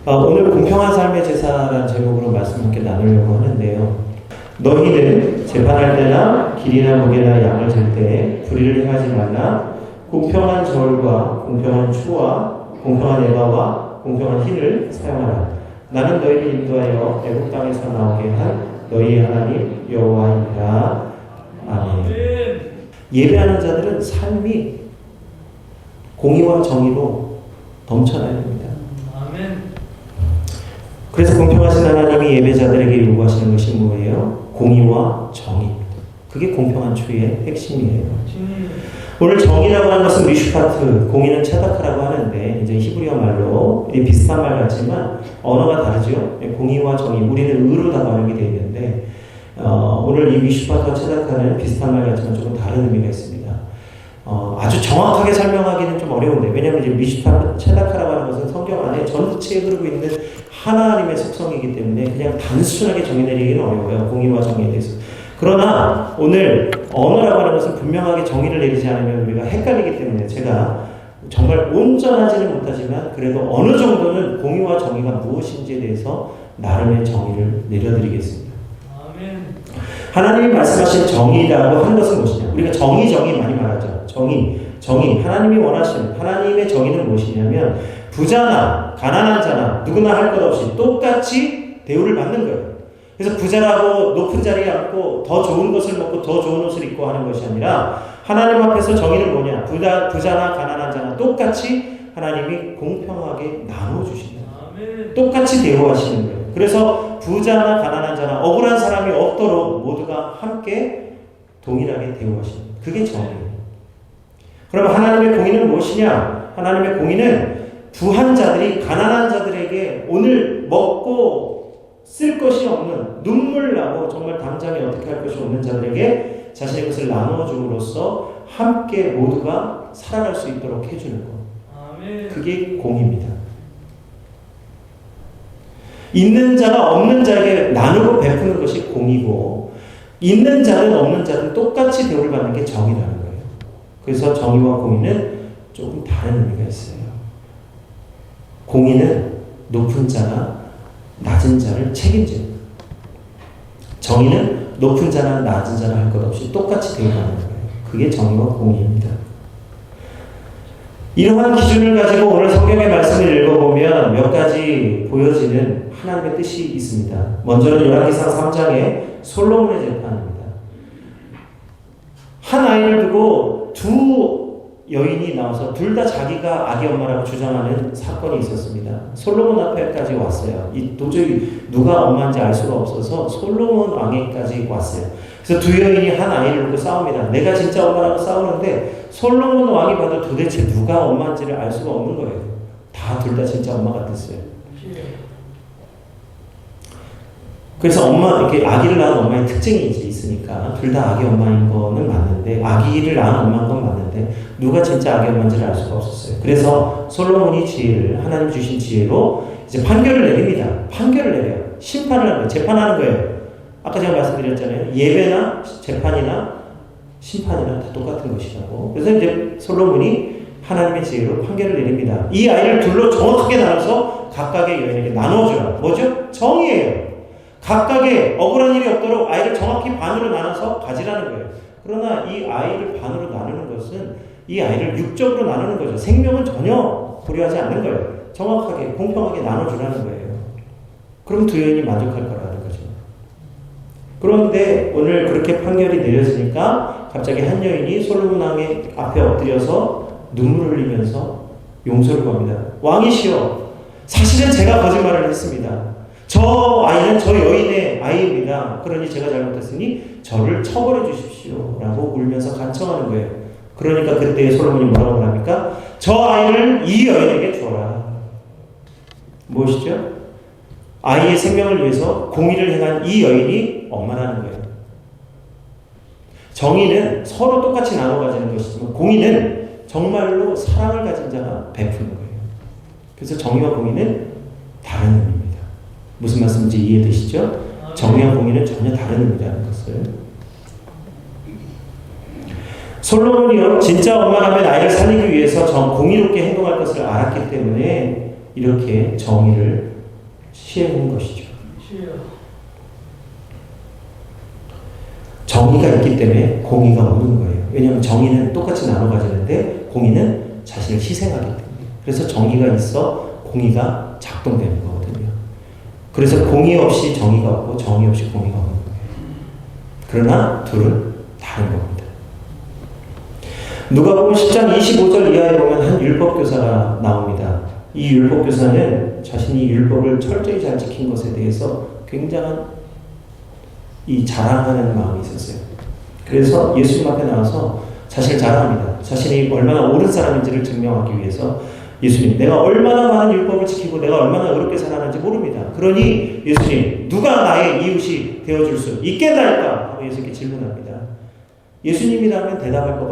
오늘 공평한 삶의 제사라는 제목으로 말씀 함께 나누려고 하는데요. 너희는 재판할 때나 길이나 무게나 양을 잴 때 불의를 행하지 말라. 공평한 저울과 공평한 추와 공평한 에바와 공평한 흰을 사용하라. 나는 너희를 인도하여 애국 땅에서 나오게 한 너희의 하나님 여호와이니라. 아멘. 예배하는 자들은 삶이 공의와 정의로 넘쳐나야 됩니다. 아멘. 그래서 공평하신 하나님이 예배자들에게 요구하시는 것이 뭐예요? 공의와 정의. 그게 공평한 추의 핵심이에요. 오늘 정의라고 하는 것은 미슈파트, 공의는 체다크라고 하는데 이제 히브리어 말로 비슷한 말 같지만 언어가 다르죠. 공의와 정의, 우리는 의로 다 번역이 되어 있는데 오늘 이 미슈파트와 체다크는 비슷한 말 같지만 조금 다른 의미가 있습니다. 아주 정확하게 설명하기는 좀 어려운데, 왜냐하면 이제 미슈파트, 체다크라고 하는 것은 성경 안에 전체에 흐르고 있는 하나님의 속성이기 때문에 그냥 단순하게 정의 내리기는 어려워요. 공의와 정의에 대해서. 그러나 오늘 언어라고 하는 것은 분명하게 정의를 내리지 않으면 우리가 헷갈리기 때문에 제가 정말 온전하지는 못하지만 그래도 어느 정도는 공의와 정의가 무엇인지에 대해서 나름의 정의를 내려드리겠습니다. 아멘. 하나님이 말씀하신 정의라고 하는 것은 무엇이냐? 우리가 정의 많이 말하죠. 정의. 하나님이 원하시는 하나님의 정의는 무엇이냐면 부자나 가난한 자나 누구나 할 것 없이 똑같이 대우를 받는 거예요. 그래서 부자라고 높은 자리에 앉고 더 좋은 것을 먹고 더 좋은 옷을 입고 하는 것이 아니라 하나님 앞에서 정의는 뭐냐? 부자나 가난한 자나 똑같이 하나님이 공평하게 나눠주신다. 똑같이 대우하시는 거예요. 그래서 부자나 가난한 자나 억울한 사람이 없도록 모두가 함께 동일하게 대우하시는 거예요. 그게 정의예요. 그럼 하나님의 공의는 무엇이냐? 하나님의 공의는 부한 자들이 가난한 자들에게 오늘 먹고 쓸 것이 없는, 눈물 나고 정말 당장에 어떻게 할 것이 없는 자들에게 자신의 것을 나누어 줌으로써 함께 모두가 살아갈 수 있도록 해주는 것. 아멘. 그게 공의입니다. 있는 자가 없는 자에게 나누고 베푸는 것이 공의고, 있는 자든 없는 자든 똑같이 대우를 받는 게 정의라는 거예요. 그래서 정의와 공의는 조금 다른 의미가 있어요. 공의는 높은 자나 낮은 자를 책임집니다. 정의는 높은 자나 낮은 자나 할 것 없이 똑같이 대우하는 거예요. 그게 정의와 공의입니다. 이러한 기준을 가지고 오늘 성경의 말씀을 읽어보면 몇 가지 보여지는 하나님의 뜻이 있습니다. 먼저는 열왕기상 3장의 솔로몬의 재판입니다. 한 아이를 두고 두 여인이 나와서 둘 다 자기가 아기 엄마라고 주장하는 사건이 있었습니다. 솔로몬 앞에까지 왔어요. 도저히 누가 엄마인지 알 수가 없어서 솔로몬 왕에까지 왔어요. 그래서 두 여인이 한 아이를 두고 싸웁니다. 내가 진짜 엄마라고 싸우는데 솔로몬 왕이 봐도 도대체 누가 엄마인지를 알 수가 없는 거예요. 다 둘 다 진짜 엄마 같았어요. 그래서 이렇게 아기를 낳은 엄마의 특징이 이제 있으니까 둘 다 아기 엄마인 거는 맞는데, 아기를 낳은 엄마인 건 맞는데 누가 진짜 아기 엄마인지를 알 수가 없었어요. 그래서 솔로몬이 하나님 주신 지혜로 이제 판결을 내립니다. 판결을 내려요. 심판을 하는 거예요. 재판하는 거예요. 아까 제가 말씀드렸잖아요. 예배나 재판이나 심판이나 다 똑같은 것이라고. 그래서 이제 솔로몬이 하나님의 지혜로 판결을 내립니다. 이 아이를 둘로 정확하게 나눠서 각각의 여인에게 나눠주라. 뭐죠? 정의예요. 각각의 억울한 일이 없도록 아이를 정확히 반으로 나눠서 가지라는 거예요. 그러나 이 아이를 반으로 나누는 것은 이 아이를 육적으로 나누는 거죠. 생명은 전혀 고려하지 않는 거예요. 정확하게 공평하게 나눠주라는 거예요. 그럼 두 여인이 만족할 거라는 거죠. 그런데 오늘 그렇게 판결이 내려지니까 갑자기 한 여인이 솔로몬 왕의 앞에 엎드려서 눈물을 흘리면서 용서를 구합니다. 왕이시여, 사실은 제가 거짓말을 했습니다. 저 아이는 저 여인의 아이입니다. 그러니 제가 잘못했으니 저를 처벌해 주십시오 라고 울면서 간청하는 거예요. 그러니까 그때 솔로몬이 뭐라고 합니까? 저 아이를 이 여인에게 주어라. 무엇이죠? 아이의 생명을 위해서 공의를 행한 이 여인이 엄마라는 거예요. 정의는 서로 똑같이 나눠 가지는 것이지만 공의는 정말로 사랑을 가진 자가 베푸는 거예요. 그래서 정의와 공의는 다른 의미입니다. 무슨 말씀인지 이해되시죠? 정의와 공의는 전혀 다른 의미라는 것을. 솔로몬이요, 진짜 엄마라면 아이를 살리기 위해서 공의롭게 행동할 것을 알았기 때문에 이렇게 정의를 시행인 것이죠. 정의가 있기 때문에 공의가 오는 거예요. 왜냐하면 정의는 똑같이 나눠 가지는데 공의는 자신을 희생하기 때문에. 그래서 정의가 있어 공의가 작동되는 거거든요. 그래서 공의 없이 정의가 없고 정의 없이 공의가 없는 거예요. 그러나 둘은 다른 겁니다. 누가복음 10장 25절 이하에 보면 한 율법교사가 나옵니다. 이 율법교사는 자신이 율법을 철저히 잘 지킨 것에 대해서 굉장한 이 자랑하는 마음이 있었어요. 그래서 예수님 앞에 나와서 자신을 자랑합니다. 자신이 얼마나 옳은 사람인지를 증명하기 위해서 예수님, 내가 얼마나 많은 율법을 지키고 내가 얼마나 어렵게 살아가는지 모릅니다. 그러니 예수님, 누가 나의 이웃이 되어줄 수 있겠나이까? 하고 예수님께 질문합니다. 예수님이라면 대답할 것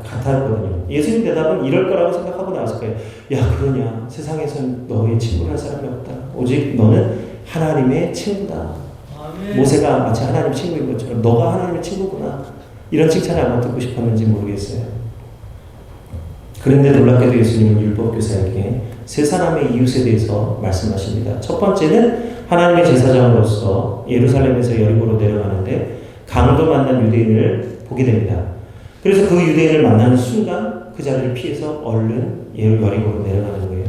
같았거든요. 예수님 대답은 이럴 거라고 생각하고 나왔을 거예요. 야, 그러냐? 세상에선 너의 친구를 할 사람이 없다. 오직 너는 하나님의 친구다. 아멘. 모세가 마치 하나님 친구인 것처럼 너가 하나님의 친구구나. 이런 칭찬을 아마 듣고 싶었는지 모르겠어요. 그런데 놀랍게도 예수님은 율법교사에게 세 사람의 이웃에 대해서 말씀하십니다. 첫 번째는 하나님의 제사장으로서 예루살렘에서 여리고로 내려가는데 강도 만난 유대인을 보게 됩니다. 그래서 그 유대인을 만나는 순간 그 자리를 피해서 얼른 여리고로 내려가는 거예요.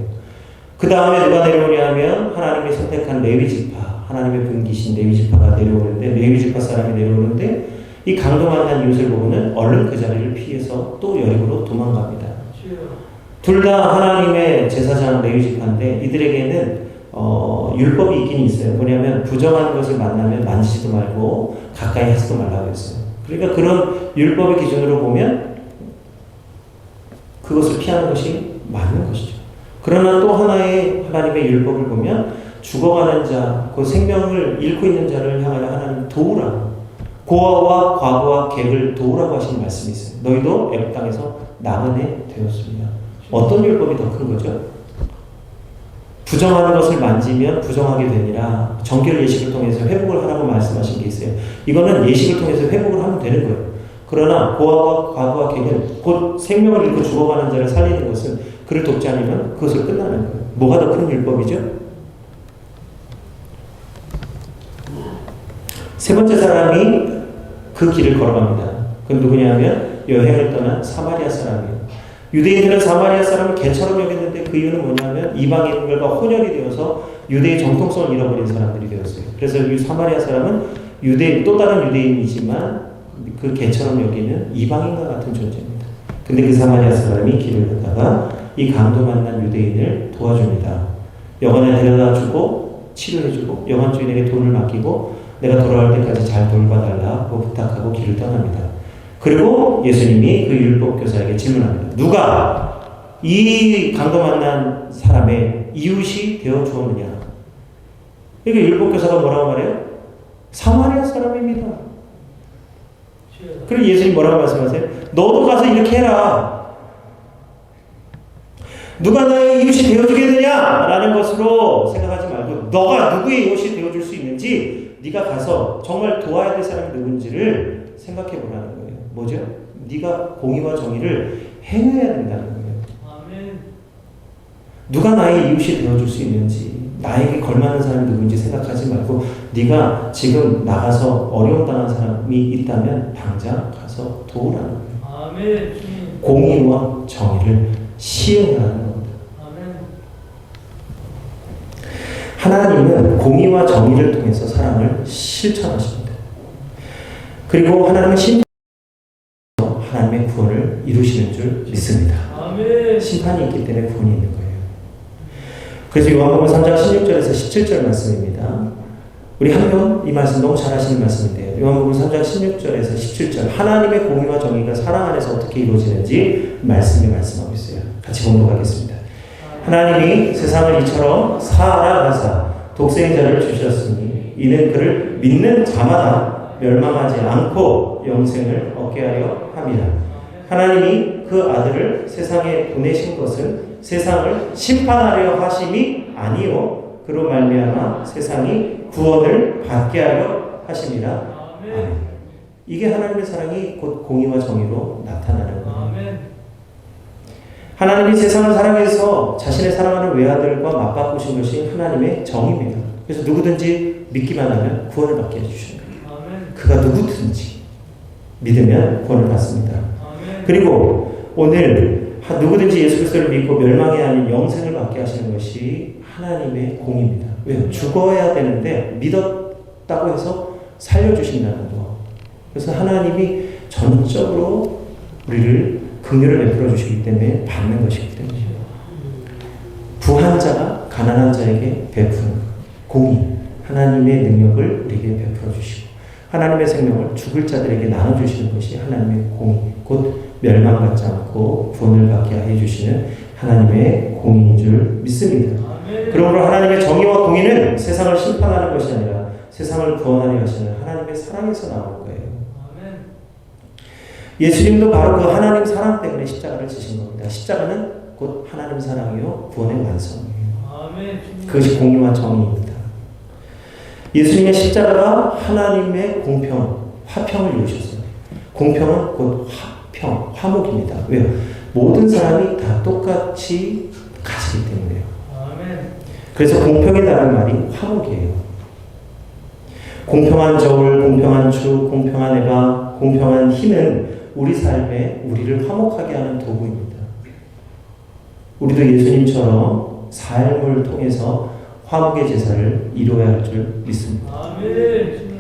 그 다음에 누가 내려오냐 하면 하나님이 선택한 레위 지파, 하나님의 분기신 레위 지파가 내려오는데, 레위 지파 사람이 내려오는데 이 강도 만난 이웃을 보고는 얼른 그 자리를 피해서 또 여리고로 도망갑니다. 둘 다 하나님의 제사장 레위 지파인데 이들에게는 율법이 있긴 있어요. 뭐냐면 부정한 것을 만나면 만지지도 말고 가까이 하지도 말라고 했어요. 그러니까 그런 율법의 기준으로 보면 그것을 피하는 것이 맞는 것이죠. 그러나 또 하나의 하나님의 율법을 보면 죽어가는 자, 그 생명을 잃고 있는 자를 향하여 하나님 도우라. 고아와 과부와 객을 도우라고 하시는 말씀이 있어요. 너희도 애굽 땅에서 나그네 되었습니다. 어떤 율법이 더 큰 거죠? 부정하는 것을 만지면 부정하게 되니라 정결 예식을 통해서 회복을 하라고 말씀하신 게 있어요. 이거는 예식을 통해서 회복을 하면 되는 거예요. 그러나 고아와 과부와 객은 곧 생명을 잃고 죽어가는 자를 살리는 것은 그를 돕지 않으면 그것을 끝나는 거예요. 뭐가 더 큰 율법이죠? 세 번째 사람이 그 길을 걸어갑니다. 그건 누구냐면 여행을 떠난 사마리아 사람이에요. 유대인들은 사마리아 사람을 개처럼 여겼는데 그 이유는 뭐냐면 이방인들과 혼혈이 되어서 유대의 정통성을 잃어버린 사람들이 되었어요. 그래서 이 사마리아 사람은 유대인, 또 다른 유대인이지만 그 개처럼 여기는 이방인과 같은 존재입니다. 근데 그 사마리아 사람이 길을 걷다가 이 강도 만난 유대인을 도와줍니다. 여관에 데려다 주고 치료해주고 여관 주인에게 돈을 맡기고 내가 돌아올 때까지 잘 돌봐달라고 부탁하고 길을 떠납니다. 그리고 예수님이 그 율법교사에게 질문합니다. 누가 이 강도 만난 사람의 이웃이 되어 주었느냐? 이게 율법교사가 뭐라고 말해요? 사마리아 사람입니다. 그리고 예수님 뭐라고 말씀하세요? 너도 가서 이렇게 해라. 누가 나의 이웃이 되어주겠느냐? 라는 것으로 생각하지 말고 너가 누구의 이웃이 되어줄 수 있는지 네가 가서 정말 도와야 될 사람이 누군지를 생각해 보라는 거예요. 뭐죠? 네가 공의와 정의를 행해야 된다는 거예요. 아멘. 누가 나의 이웃이 되어줄 수 있는지, 나에게 걸맞는 사람이 누군지 생각하지 말고 네가 지금 나가서 어려움 당한 사람이 있다면 당장 가서 도우라는 거예요. 아멘. 공의와 정의를 시행하는 겁니다. 아멘. 하나님은 공의와 정의를 통해서 사랑을 실천하십니다. 그리고 하나님은 하나님의 구원을 이루시는 줄 믿습니다. 아멘. 심판이 있기 때문에 구원이 있는 거예요. 그래서 요한복음 3장 16절에서 17절 말씀입니다. 우리 한번 이 말씀 너무 잘 하시는 말씀인데요. 요한복음 3장 16절에서 17절 하나님의 공의와 정의가 사랑 안에서 어떻게 이루어지는지 말씀에 말씀하고 있어요. 같이 봉독하겠습니다. 하나님이 세상을 이처럼 사랑하사 독생자를 주셨으니 이는 그를 믿는 자마다 멸망하지 않고 영생을 얻게 하려 함이라. 하나님이 그 아들을 세상에 보내신 것은 세상을 심판하려 하심이 아니요 그로 말미암아 세상이 구원을 받게 하려 하심이라. 아멘. 이게 하나님의 사랑이 곧 공의와 정의로 나타나는 거예요. 아멘. 하나님이 세상을 사랑해서 자신의 사랑하는 외아들과 맞바꾸신 것이 하나님의 정입니다. 그래서 누구든지 믿기만 하면 구원을 받게 해주시는 거예요. 그가 누구든지 믿으면 구원을 받습니다. 그리고 오늘 누구든지 예수 그리스도를 믿고 멸망이 아닌 영생을 받게 하시는 것이 하나님의 공입니다. 왜요? 죽어야 되는데 믿었다고 해서 살려주신다는 거. 그래서 하나님이 전적으로 우리를 긍휼을 베풀어 주시기 때문에 받는 것이기 때문이에요. 부한 자가 가난한 자에게 베푸는 공의, 하나님의 능력을 우리에게 베풀어 주시고 하나님의 생명을 죽을 자들에게 나눠주시는 것이 하나님의 공의, 곧 멸망받지 않고 구원을 받게 해주시는 하나님의 공의인 줄 믿습니다. 그러므로 하나님의 정의와 공의는 세상을 심판하는 것이 아니라 세상을 구원하려 하시는 하나님의 사랑에서 나올 거예요. 예수님도 바로 그 하나님 사랑 때문에 십자가를 지신 겁니다. 십자가는 곧 하나님 사랑이요 구원의 완성이에요. 그것이 공의와 정의입니다. 예수님의 십자가가 하나님의 공평, 화평을 이루셨어요. 공평은 곧 화평, 화목입니다. 왜요? 모든 사람이 다 똑같이 가지기 때문에요. 그래서 공평이라는 말이 화목이에요. 공평한 저울, 공평한 주, 공평한 애가, 공평한 힘은 우리 삶에 우리를 화목하게 하는 도구입니다. 우리도 예수님처럼 삶을 통해서 화목의 제사를 이루어야 할 줄 믿습니다. 아멘.